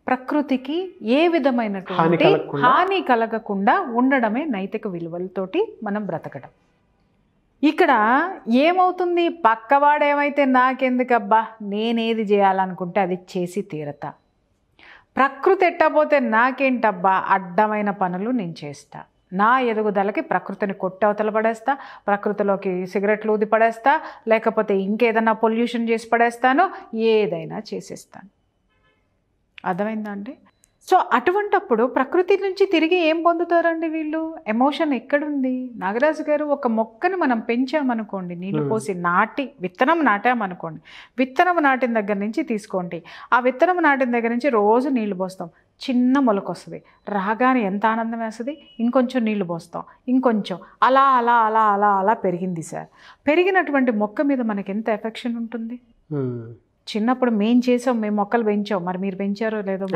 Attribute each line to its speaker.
Speaker 1: ప్రకృతికి ఏ విధమైనటువంటి హాని కలగకుండా ఉండడమే నైతిక విలువలతోటి మనం బ్రతకడం. ఇక్కడ ఏమవుతుంది, పక్కవాడేమైతే నాకెందుకబ్బా, నేనేది చేయాలనుకుంటే అది చేసి తీరతా, ప్రకృతి ఎట్టపోతే నాకేంటబ్బా, అడ్డమైన పనులు నేను చేస్తా, నా ఎదుగుదలకి ప్రకృతిని కొట్టవతల పడేస్తా, ప్రకృతిలోకి సిగరెట్లు ఊది పడేస్తా, లేకపోతే ఇంకేదైనా పొల్యూషన్ చేసి పడేస్తాను, ఏదైనా చేసేస్తాను. అర్థమైందా అండి? సో అటువంటప్పుడు ప్రకృతి నుంచి తిరిగి ఏం పొందుతారండి వీళ్ళు? ఎమోషన్ ఎక్కడుంది? నాగరాజు గారు, ఒక మొక్కని మనం పెంచామనుకోండి, నీళ్ళు పోసి విత్తనం నాటామనుకోండి, విత్తనం నాటిన దగ్గర నుంచి తీసుకోండి, ఆ విత్తనం నాటిన దగ్గర నుంచి రోజు నీళ్లు పోస్తాం, చిన్న మొలక వస్తుంది, రాగానే ఎంత ఆనందం వేస్తుంది, ఇంకొంచెం నీళ్లు పోస్తాం, ఇంకొంచెం, అలా అలా అలా అలా అలా పెరిగింది సార్. పెరిగినటువంటి మొక్క మీద మనకి ఎంత ఎఫెక్షన్ ఉంటుంది. చిన్నప్పుడు మేము చేసాం, మేము మొక్కలు పెంచాం, మరి మీరు పెంచారో లేదో